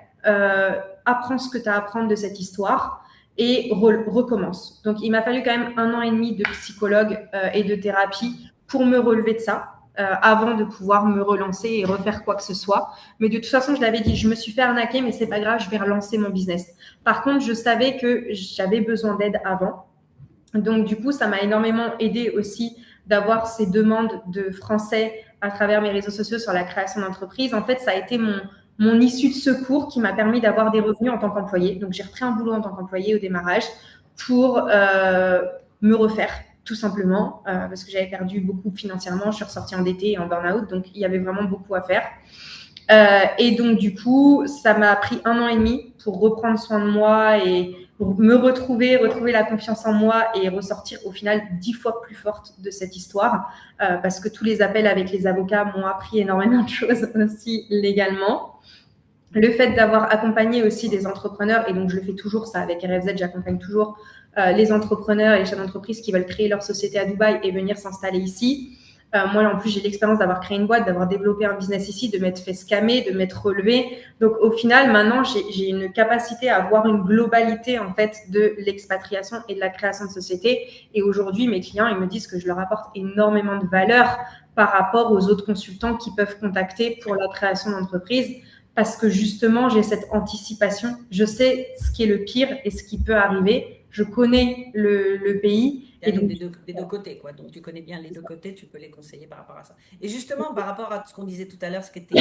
apprends ce que tu as à apprendre de cette histoire et recommence. Donc, il m'a fallu quand même 1 an et demi de psychologue et de thérapie pour me relever de ça. Avant de pouvoir me relancer et refaire quoi que ce soit. Mais de toute façon, je l'avais dit, je me suis fait arnaquer, mais c'est pas grave, je vais relancer mon business. Par contre, je savais que j'avais besoin d'aide avant. Donc, du coup, ça m'a énormément aidé aussi d'avoir ces demandes de français à travers mes réseaux sociaux sur la création d'entreprise. En fait, ça a été mon issue de secours qui m'a permis d'avoir des revenus en tant qu'employé. Donc, j'ai repris un boulot en tant qu'employé au démarrage pour me refaire, tout simplement, parce que j'avais perdu beaucoup financièrement. Je suis ressortie endettée et en burn-out, donc il y avait vraiment beaucoup à faire. Et donc, du coup, ça m'a pris 1 an et demi pour reprendre soin de moi et pour me retrouver la confiance en moi et ressortir au final 10 fois plus forte de cette histoire, parce que tous les appels avec les avocats m'ont appris énormément de choses aussi légalement. Le fait d'avoir accompagné aussi des entrepreneurs, et donc je le fais toujours ça avec RFZ, j'accompagne toujours les entrepreneurs et les chefs d'entreprise qui veulent créer leur société à Dubaï et venir s'installer ici. Moi, en plus, j'ai l'expérience d'avoir créé une boîte, d'avoir développé un business ici, de m'être fait scammer, de m'être relevé. Donc, au final, maintenant, j'ai une capacité à voir une globalité, en fait, de l'expatriation et de la création de société. Et aujourd'hui, mes clients, ils me disent que je leur apporte énormément de valeur par rapport aux autres consultants qui peuvent contacter pour la création d'entreprise. Parce que justement, j'ai cette anticipation. Je sais ce qui est le pire et ce qui peut arriver. Je connais le pays. Et donc, des deux côtés, quoi. Donc, tu connais bien les deux côtés, tu peux les conseiller par rapport à ça. Et justement, par rapport à ce qu'on disait tout à l'heure, ce qui était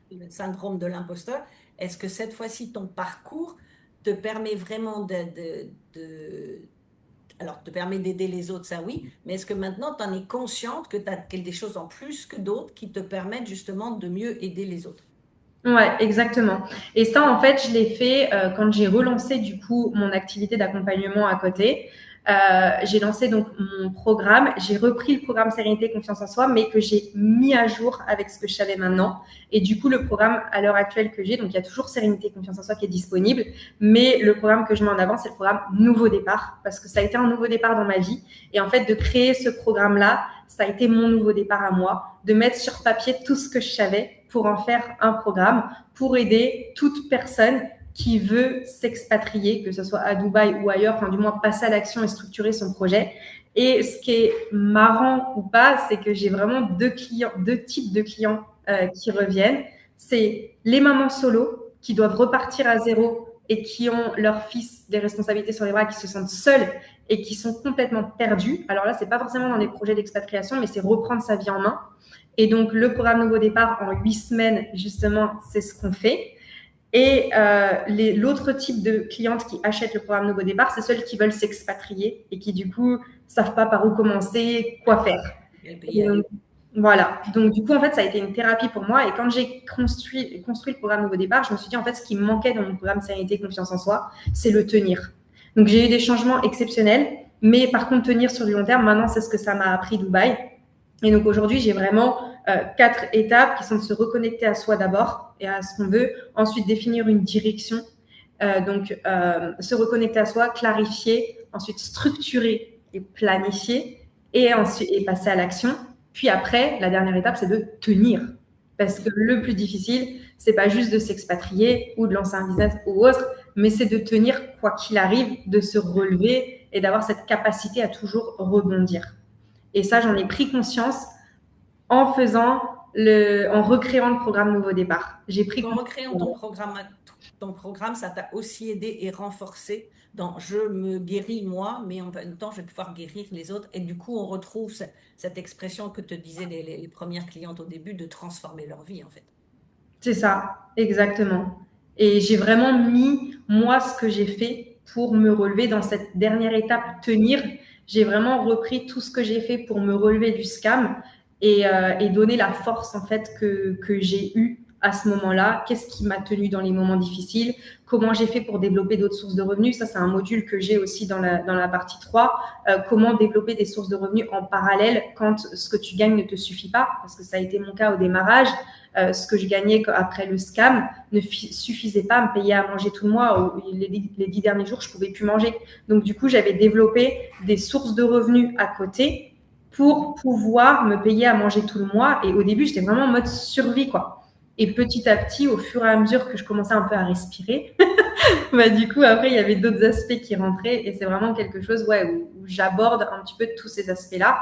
le syndrome de l'imposteur, est-ce que cette fois-ci, ton parcours te permet vraiment alors, te permet d'aider les autres, ça oui, mais est-ce que maintenant, tu en es consciente que tu as des choses en plus que d'autres qui te permettent justement de mieux aider les autres? Ouais, exactement. Et ça, en fait, je l'ai fait quand j'ai relancé du coup mon activité d'accompagnement à côté. J'ai lancé donc mon programme. J'ai repris le programme Sérénité, Confiance en soi, mais que j'ai mis à jour avec ce que je savais maintenant. Et du coup, le programme à l'heure actuelle que j'ai, donc il y a toujours Sérénité, Confiance en soi qui est disponible, mais le programme que je mets en avant, c'est le programme Nouveau Départ, parce que ça a été un nouveau départ dans ma vie. Et en fait, de créer ce programme-là, ça a été mon nouveau départ à moi, de mettre sur papier tout ce que je savais pour en faire un programme pour aider toute personne qui veut s'expatrier, que ce soit à Dubaï ou ailleurs, enfin du moins passer à l'action et structurer son projet. Et ce qui est marrant ou pas, c'est que j'ai vraiment deux types de clients qui reviennent. C'est les mamans solo qui doivent repartir à zéro et qui ont leur fils des responsabilités sur les bras, qui se sentent seuls et qui sont complètement perdus. Alors là, c'est pas forcément dans des projets d'expatriation, mais c'est reprendre sa vie en main. Et donc, le programme Nouveau Départ, en 8 semaines, justement, c'est ce qu'on fait. Et l'autre type de clientes qui achètent le programme Nouveau Départ, c'est celles qui veulent s'expatrier et qui, du coup, savent pas par où commencer, quoi faire. Donc, voilà. Donc, du coup, en fait, ça a été une thérapie pour moi. Et quand j'ai construit le programme Nouveau Départ, je me suis dit, en fait, ce qui me manquait dans mon programme Sérénité, Confiance en soi, c'est le tenir. Donc, j'ai eu des changements exceptionnels. Mais par contre, tenir sur du long terme, maintenant, c'est ce que ça m'a appris Dubaï. Et donc aujourd'hui, j'ai vraiment 4 étapes qui sont de se reconnecter à soi d'abord et à ce qu'on veut, ensuite définir une direction, se reconnecter à soi, clarifier, ensuite structurer et planifier et ensuite passer à l'action. Puis après, la dernière étape, c'est de tenir. Parce que le plus difficile, c'est pas juste de s'expatrier ou de lancer un business ou autre, mais c'est de tenir quoi qu'il arrive, de se relever et d'avoir cette capacité à toujours rebondir. Et ça, j'en ai pris conscience en en recréant le programme Nouveau Départ. J'ai pris En recréant conscience. ton programme, ça t'a aussi aidé et renforcé dans je me guéris moi, mais en même temps, je vais pouvoir guérir les autres. Et du coup, on retrouve cette expression que te disaient les premières clientes au début de transformer leur vie, en fait. C'est ça, exactement. Et j'ai vraiment mis, moi, ce que j'ai fait pour me relever dans cette dernière étape, tenir. J'ai vraiment repris tout ce que j'ai fait pour me relever du scam et donner la force, en fait, que j'ai eue à ce moment-là. Qu'est-ce qui m'a tenu dans les moments difficiles? Comment j'ai fait pour développer d'autres sources de revenus? Ça, c'est un module que j'ai aussi dans la partie 3. Comment développer des sources de revenus en parallèle quand ce que tu gagnes ne te suffit pas? Parce que ça a été mon cas au démarrage. Ce que je gagnais après le scam ne suffisait pas à me payer à manger tout le mois. Les 10 derniers jours, je ne pouvais plus manger. Donc, du coup, j'avais développé des sources de revenus à côté pour pouvoir me payer à manger tout le mois. Et au début, j'étais vraiment en mode survie, quoi. Et petit à petit, au fur et à mesure que je commençais un peu à respirer, bah, du coup, après, il y avait d'autres aspects qui rentraient. Et c'est vraiment quelque chose où j'aborde un petit peu tous ces aspects-là.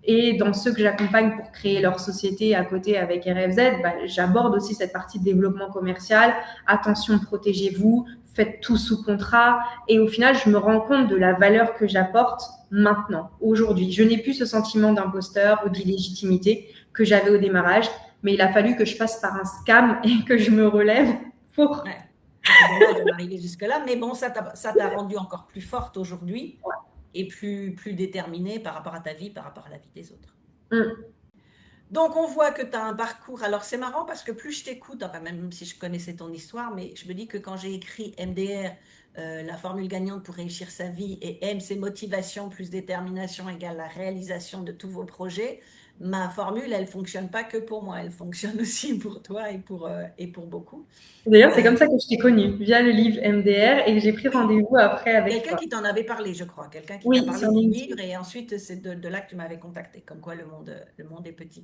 Et dans ceux que j'accompagne pour créer leur société à côté avec RFZ, j'aborde aussi cette partie de développement commercial. Attention, protégez-vous, faites tout sous contrat. Et au final, je me rends compte de la valeur que j'apporte maintenant, aujourd'hui. Je n'ai plus ce sentiment d'imposteur ou d'illégitimité que j'avais au démarrage, mais il a fallu que je passe par un scam et que je me relève pour… Ouais. C'était dommage d'en arriver jusque-là, mais bon, ça t'a rendu encore plus forte aujourd'hui et plus déterminée par rapport à ta vie, par rapport à la vie des autres. Donc, on voit que tu as un parcours. Alors, c'est marrant parce que plus je t'écoute, enfin, même si je connaissais ton histoire, mais je me dis que quand j'ai écrit MDR, la formule gagnante pour réussir sa vie, et M, c'est motivation plus détermination égale la réalisation de tous vos projets, ma formule, elle fonctionne pas que pour moi, elle fonctionne aussi pour toi et pour beaucoup. D'ailleurs, c'est comme ça que je t'ai connue, via le livre MDR, et que j'ai pris Oui, rendez-vous après avec quelqu'un toi. qui t'en avait parlé, je crois, quelqu'un qui t'a Oui, parlé sur du LinkedIn. livre, et ensuite, c'est de là que tu m'avais contacté, comme quoi le monde est petit.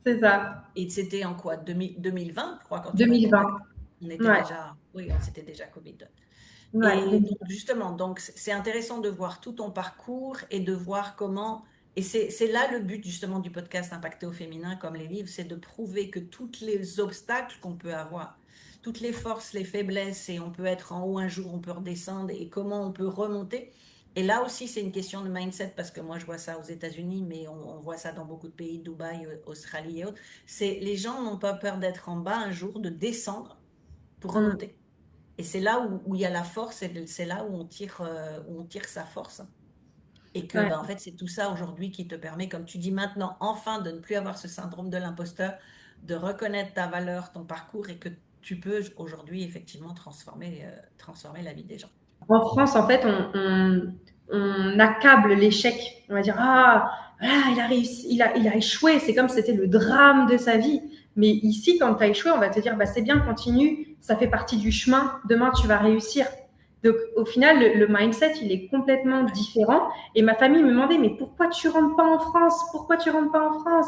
C'est ça. Et c'était en quoi? 2020, je crois, quand tu m'as 2020. contacté. On était Ouais, déjà, oui, on s'était déjà Covid. ouais, Et donc, justement, donc c'est intéressant de voir tout ton parcours et de voir comment, et c'est là le but justement du podcast Impacté au féminin, comme les livres, c'est de prouver que tous les obstacles qu'on peut avoir, toutes les forces, les faiblesses, et on peut être en haut un jour, on peut redescendre, et comment on peut remonter. Et là aussi, c'est une question de mindset, parce que moi, je vois ça aux États-Unis, mais on voit ça dans beaucoup de pays, Dubaï, Australie et autres. C'est les gens n'ont pas peur d'être en bas un jour, de descendre pour Mm. remonter. Et c'est là où il y a la force, et c'est là où on tire sa force. Et que, Ouais. ben, en fait, c'est tout ça aujourd'hui qui te permet, comme tu dis maintenant, enfin de ne plus avoir ce syndrome de l'imposteur, de reconnaître ta valeur, ton parcours, et que tu peux aujourd'hui effectivement transformer la vie des gens. En France, en fait, on accable l'échec. On va dire, ah, voilà, il a réussi, il a échoué. C'est comme si c'était le drame de sa vie. Mais ici, quand tu as échoué, on va te dire, bah, c'est bien, continue, ça fait partie du chemin, demain tu vas réussir. Donc, au final, le mindset, il est complètement différent. Et ma famille me demandait, mais pourquoi tu rentres pas en France? Pourquoi tu rentres pas en France?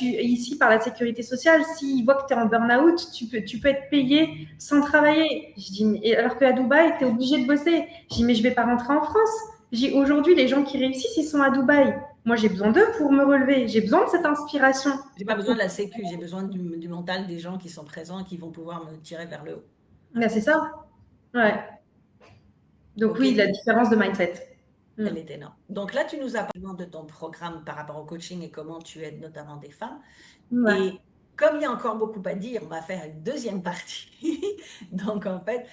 Ici, par la sécurité sociale, s'ils voient que tu es en burn-out, tu peux être payé sans travailler. Je dis, alors qu'à Dubaï, tu es obligé de bosser. Je dis, mais je vais pas rentrer en France. Je dis, aujourd'hui, les gens qui réussissent, ils sont à Dubaï. Moi, j'ai besoin d'eux pour me relever. J'ai besoin de cette inspiration. J'ai pas besoin de la sécu, j'ai besoin du mental des gens qui sont présents et qui vont pouvoir me tirer vers le haut. Ben, c'est ça. Ouais. Donc Ok, oui, la différence de mindset. elle est énorme. Donc là, tu nous as parlé de ton programme par rapport au coaching et comment tu aides notamment des femmes. Ouais. Et comme il y a encore beaucoup à dire, on va faire une deuxième partie. Donc, en fait,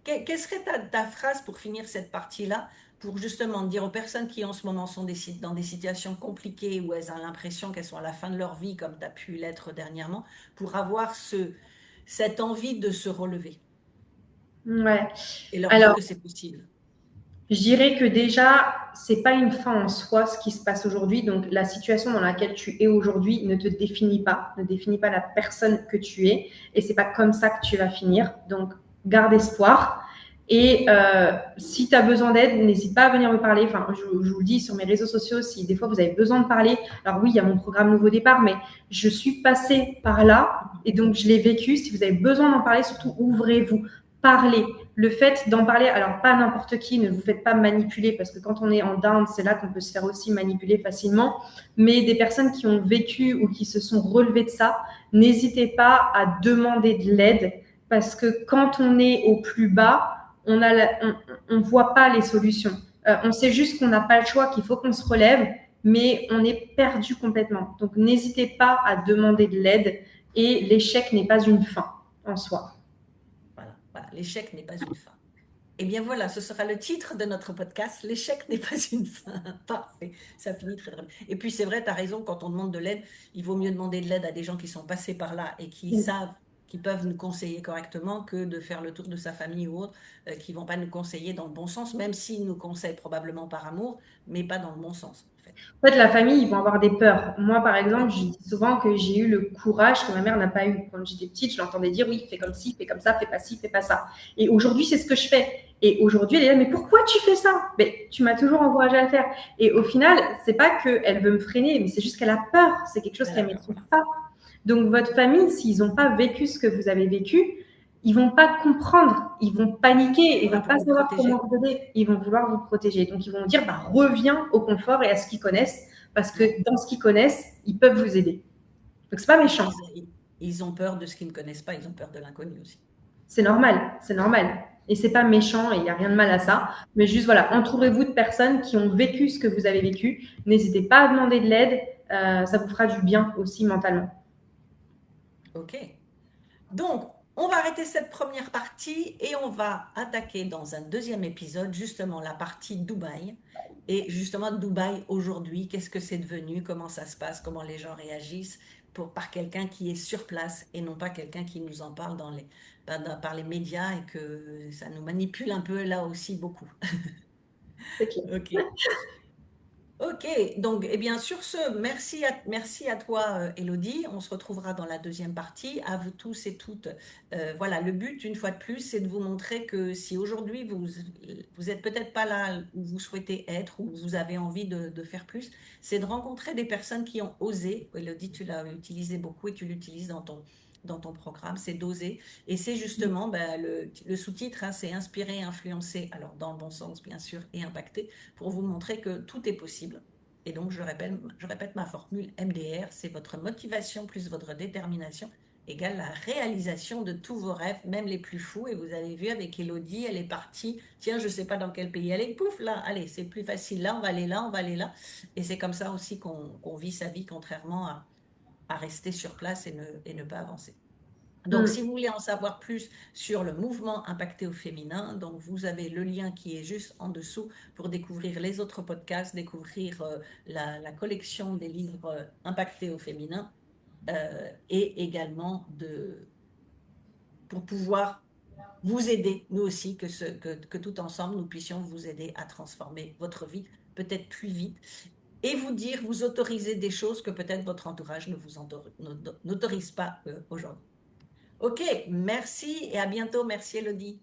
quelle serait ta phrase pour finir cette partie-là, pour justement dire aux personnes qui en ce moment sont dans des situations compliquées où elles ont l'impression qu'elles sont à la fin de leur vie, comme tu as pu l'être dernièrement, pour avoir cette envie de se relever Ouais. et leur dire Alors, que c'est possible. je dirais que déjà, c'est pas une fin en soi ce qui se passe aujourd'hui. Donc, la situation dans laquelle tu es aujourd'hui ne te définit pas, ne définit pas la personne que tu es, et c'est pas comme ça que tu vas finir. Donc, garde espoir. Et si tu as besoin d'aide, n'hésite pas à venir me parler. Enfin, je vous le dis sur mes réseaux sociaux, si des fois vous avez besoin de parler. Alors oui, il y a mon programme Nouveau Départ, mais je suis passée par là et donc je l'ai vécu. Si vous avez besoin d'en parler, surtout ouvrez-vous. parler. Le fait d'en parler, alors pas n'importe qui, ne vous faites pas manipuler, parce que quand on est en down, c'est là qu'on peut se faire aussi manipuler facilement, mais des personnes qui ont vécu ou qui se sont relevées de ça, n'hésitez pas à demander de l'aide, parce que quand on est au plus bas, on voit pas les solutions. On sait juste qu'on n'a pas le choix, qu'il faut qu'on se relève, mais on est perdu complètement. Donc n'hésitez pas à demander de l'aide, et l'échec n'est pas une fin en soi. Voilà, l'échec n'est pas une fin. Eh bien voilà, ce sera le titre de notre podcast. L'échec n'est pas une fin. Parfait, ça finit très bien. Et puis c'est vrai, tu as raison, quand on demande de l'aide, il vaut mieux demander de l'aide à des gens qui sont passés par là et qui savent, qui peuvent nous conseiller correctement que de faire le tour de sa famille ou autre, qui vont pas nous conseiller dans le bon sens, même s'ils nous conseillent probablement par amour, mais pas dans le bon sens, en fait. En fait, la famille, ils vont avoir des peurs. Moi, par exemple, je Oui, dis souvent que j'ai eu le courage que ma mère n'a pas eu. Quand j'étais petite, je l'entendais dire oui, fais comme ci, fais comme ça, fais pas ci, fais pas ça. Et aujourd'hui, c'est ce que je fais. Et aujourd'hui, elle est là, mais pourquoi tu fais ça? Mais tu m'as toujours encouragé à le faire. Et au final, c'est pas qu'elle veut me freiner, mais c'est juste qu'elle a peur. C'est quelque chose elle a qu'elle peur, maîtrise voilà. pas. Donc, votre famille, s'ils n'ont pas vécu ce que vous avez vécu, ils vont pas comprendre, ils vont paniquer, ils Voilà, vont pour pas vous savoir comment protéger. vous aider, ils vont vouloir vous protéger. Donc, ils vont dire, bah, reviens au confort et à ce qu'ils connaissent, parce que Mm. dans ce qu'ils connaissent, ils peuvent vous aider. Donc, c'est pas Et puis, méchant. ils ont peur de ce qu'ils ne connaissent pas, ils ont peur de l'inconnu aussi. C'est normal, c'est normal. Et c'est pas méchant et il n'y a rien de mal à ça. Mais juste, voilà, entourez-vous de personnes qui ont vécu ce que vous avez vécu. N'hésitez pas à demander de l'aide. Ça vous fera du bien aussi mentalement. OK. Donc, on va arrêter cette première partie et on va attaquer dans un deuxième épisode justement la partie Dubaï. Et justement, Dubaï aujourd'hui, qu'est-ce que c'est devenu, comment ça se passe, comment les gens réagissent par quelqu'un qui est sur place et non pas quelqu'un qui nous en parle par les médias et que ça nous manipule un peu là aussi beaucoup. C'est clair. OK. Ok, donc eh bien sur ce, merci à toi Elodie. On se retrouvera dans la deuxième partie. À vous tous et toutes. Voilà, le but, une fois de plus, c'est de vous montrer que si aujourd'hui vous êtes peut-être pas là où vous souhaitez être, ou vous avez envie de faire plus, c'est de rencontrer des personnes qui ont osé. Elodie, tu l'as utilisé beaucoup et tu l'utilises dans ton programme, c'est d'oser. Et c'est justement ben, le sous-titre, hein, c'est inspirer, influencer, alors dans le bon sens bien sûr, et impacter pour vous montrer que tout est possible. Et donc, je répète ma formule MDR, c'est votre motivation plus votre détermination égale la réalisation de tous vos rêves, même les plus fous. Et vous avez vu avec Elodie, elle est partie. Tiens, je ne sais pas dans quel pays elle est. Pouf, là, allez, c'est plus facile. Là, on va aller là, on va aller là. Et c'est comme ça aussi qu'on vit sa vie, contrairement à rester sur place et ne pas avancer. Donc, si Mm. vous voulez en savoir plus sur le mouvement impacté au féminin, donc vous avez le lien qui est juste en dessous pour découvrir les autres podcasts, découvrir la collection des livres impactés au féminin et également pour pouvoir vous aider, nous aussi, que tout ensemble, nous puissions vous aider à transformer votre vie peut-être plus vite et vous dire, vous autoriser des choses que peut-être votre entourage ne vous n'autorise pas aujourd'hui. Ok, merci et à bientôt. Merci Elodie.